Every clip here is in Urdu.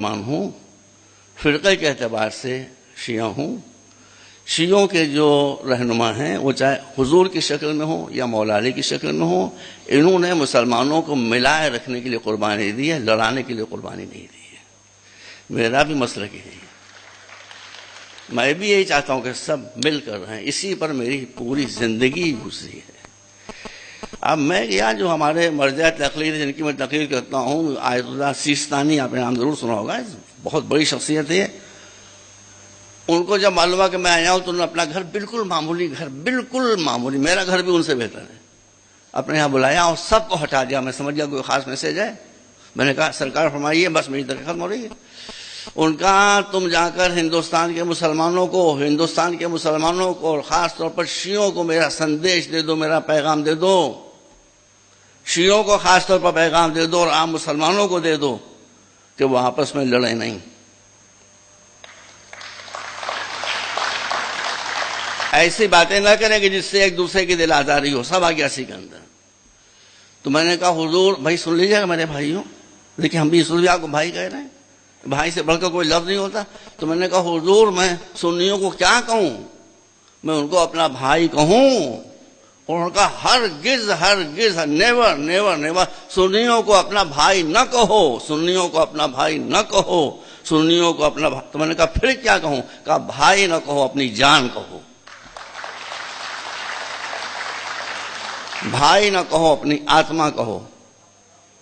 مسلمان ہوں، فرقے کے اعتبار سے شیعہ ہوں. شیعوں کے جو رہنما ہیں وہ چاہے حضور کی شکل میں ہوں یا مولا علی کی شکل میں ہوں، انہوں نے مسلمانوں کو ملائے رکھنے کے لیے قربانی دی ہے، لڑانے کے لیے قربانی نہیں دی ہے. میرا بھی مسلک یہی ہے، میں بھی یہی چاہتا ہوں کہ سب مل کر رہیں، اسی پر میری پوری زندگی گزری ہے. اب میں یہاں جو ہمارے مرجع تقلید جن کی میں تقریر کرتا ہوں، آیت اللہ سیستانی، آپ نے نام ضرور سنا ہوگا، بہت بڑی شخصیت ہے. ان کو جب معلوم ہوا کہ میں آیا ہوں تو انہوں نے اپنا گھر بالکل معمولی، میرا گھر بھی ان سے بہتر ہے، اپنے یہاں بلایا اور سب کو ہٹا دیا. میں سمجھ گیا کوئی خاص میسج ہے. میں نے کہا سرکار فرمائیے، بس میری تقریر ختم ہو رہی ہے. ان کا تم جا کر ہندوستان کے مسلمانوں کو اور خاص طور پر شیعوں کو میرا سندیش دے دو، میرا پیغام دے دو. شیعوں کو خاص طور پر پیغام دے دو اور عام مسلمانوں کو دے دو کہ وہ آپس میں لڑیں نہیں. ایسی باتیں نہ کریں کہ جس سے ایک دوسرے کی دل آزاری ہو. سب آ گیا اسی کے اندر. تو میں نے کہا حضور بھائی سن لیجیے گا میرے بھائیوں، دیکھیں ہم بھی اس لیے آپ کو بھائی کہہ رہے ہیں، بھائی سے بڑھ کر کوئی لفظ نہیں ہوتا. تو میں نے کہا حضور میں سنیوں کو کیا کہوں، میں ان کو اپنا بھائی کہوں؟ اور ان کا ہرگز نیور سنیوں کو اپنا بھائی نہ کہو، سنیوں کو اپنا بھائی نہ کہو، سنیوں کو اپنا بھائی. تو میں نے کہا پھر کیا کہوں؟ کہا بھائی نہ کہو، اپنی جان کہو. بھائی نہ کہو، اپنی آتما کہو.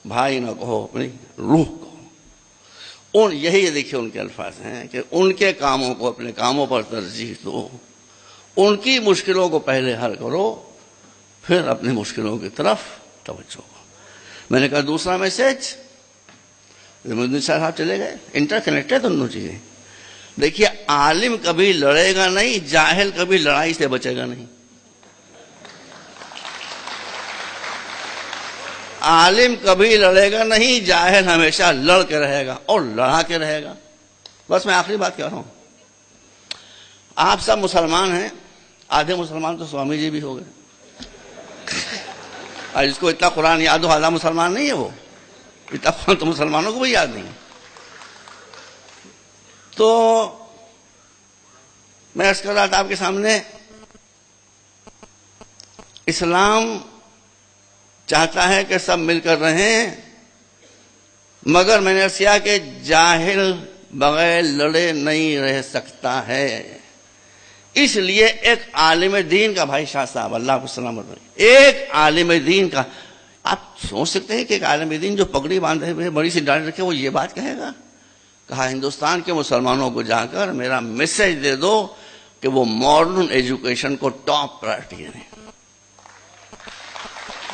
بھائی نہ کہو، اپنی روح کہو. یہی دیکھیے ان کے الفاظ ہیں کہ ان کے کاموں کو اپنے کاموں پر ترجیح دو، ان کی مشکلوں کو پہلے حل کرو، پھر اپنی مشکلوں کی طرف توجہ. میں نے کہا دوسرا میسج، زمین صاحب چلے گئے، انٹر کنیکٹڈ دونوں چیزیں. دیکھیے عالم کبھی لڑے گا نہیں، جاہل کبھی لڑائی سے بچے گا نہیں. عالم کبھی لڑے گا نہیں، جاہل ہمیشہ لڑ کے رہے گا اور لڑا کے رہے گا. بس میں آخری بات کہہ رہا ہوں، آپ سب مسلمان ہیں، آدھے مسلمان تو سوامی جی بھی ہو گئے. اور جس کو اتنا قرآن یاد ہو آدھا مسلمان نہیں ہے، وہ اتنا قرآن تو مسلمانوں کو بھی یاد نہیں. تو میں عرض کر رہا تھا آپ کے سامنے، اسلام چاہتا ہے کہ سب مل کر رہیں، مگر میں نے عرض کیا کہ جاہل بغیر لڑے نہیں رہ سکتا ہے. اس لیے ایک عالم دین کا، بھائی شاہ صاحب اللہ کو سلامت رکھے، ایک عالم دین کا، آپ سوچ سکتے ہیں کہ ایک عالم دین جو پگڑی باندھے ہوئے بڑی سی ڈاڑھی رکھے وہ یہ بات کہے گا؟ کہا ہندوستان کے مسلمانوں کو جا کر میرا میسج دے دو کہ وہ ماڈرن ایجوکیشن کو ٹاپ پرائرٹی دیں.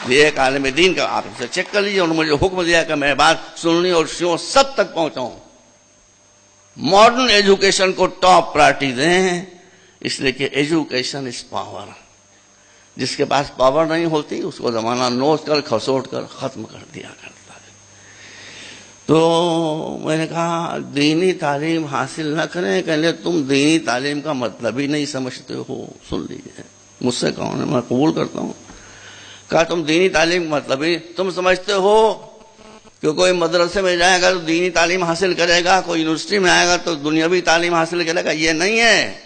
یہ ایک عالم دین کا، آپ سے چیک کر لیجیے. انہوں نے مجھے حکم دیا کہ میں بات سننی اور شیعوں سب تک پہنچاؤں. ماڈرن ایجوکیشن کو ٹاپ پرائرٹی دیں، اس لیے کہ ایجوکیشن از پاور. جس کے پاس پاور نہیں ہوتی اس کو زمانہ نوچ کر کھسوٹ کر ختم کر دیا کرتا ہے. تو میں نے کہا دینی تعلیم حاصل نہ کریں، کہ تم دینی تعلیم کا مطلب ہی نہیں سمجھتے ہو. سن لیجیے، مجھ سے کون ہے، میں قبول کرتا ہوں. کہا تم دینی تعلیم مطلب ہی تم سمجھتے ہو کہ کوئی مدرسے میں جائے گا تو دینی تعلیم حاصل کرے گا، کوئی یونیورسٹی میں آئے گا تو دنیاوی تعلیم حاصل کرے گا. یہ نہیں ہے.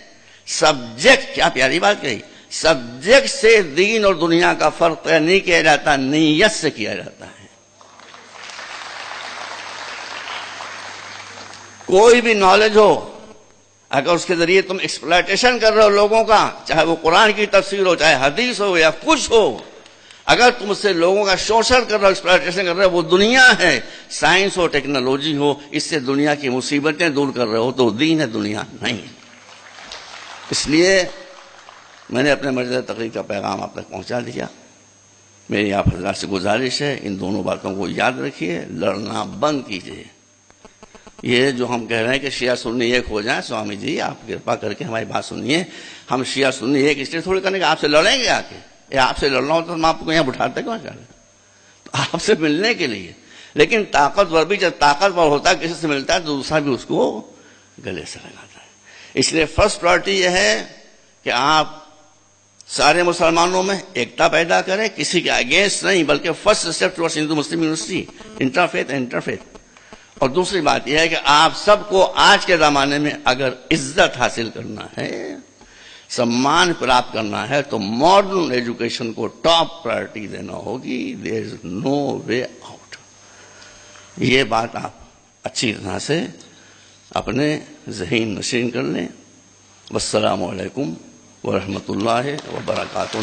سبجیکٹ، کیا پیاری بات کہی، سبجیکٹ سے دین اور دنیا کا فرق نہیں کیا جاتا، نیت سے کیا جاتا ہے. کوئی بھی نالج ہو، اگر اس کے ذریعے تم ایکسپلائٹیشن کر رہے ہو لوگوں کا، چاہے وہ قرآن کی تفسیر ہو، چاہے حدیث ہو یا کچھ ہو، اگر تم سے لوگوں کا شوشن کر رہے ہو، ایکسپلائٹیشن کر رہے ہو، وہ دنیا ہے. سائنس ہو، ٹیکنالوجی ہو، اس سے دنیا کی مصیبتیں دور کر رہے ہو تو دین ہے، دنیا نہیں. اس لیے میں نے اپنے مرجع تقریر کا پیغام آپ تک پہنچا دیا. میری آپ حضرات سے گزارش ہے ان دونوں باتوں کو یاد رکھیے، لڑنا بند کیجیے. یہ جو ہم کہہ رہے ہیں کہ شیعہ سنی ایک ہو جائیں، سوامی جی آپ کرپا کر کے ہماری بات سنیے. ہم شیعہ سنی ایک اس لیے تھوڑی کرنے کہ آپ سے لڑیں گے آ کے. آپ سے لڑنا ہوتا تو ہم آپ کو یہاں بٹھاتے کیوں چاہتے؟ تو آپ سے ملنے کے لیے. لیکن طاقتور بھی جب طاقتور ہوتا ہے کسی سے ملتا ہے تو دوسرا بھی اس کو گلے سے لگاتا ہے. اس لیے فرسٹ پرائرٹی یہ ہے کہ آپ سارے مسلمانوں میں ایکتا پیدا کریں، کسی کے اگینسٹ نہیں، بلکہ فرسٹ اسٹیپ ٹوارڈز ہندو مسلم یونیورسٹی، انٹرفیتھ. اور دوسری بات یہ ہے کہ آپ سب کو آج کے زمانے میں اگر عزت حاصل کرنا ہے، سمان پراپت کرنا ہے، تو ماڈرن ایجوکیشن کو ٹاپ پرائرٹی دینا ہوگی. دیر از نو وے آؤٹ. یہ بات آپ اچھی طرح سے اپنے ذہن نشین کر لیں. والسلام علیکم ورحمۃ اللہ وبرکاتہ.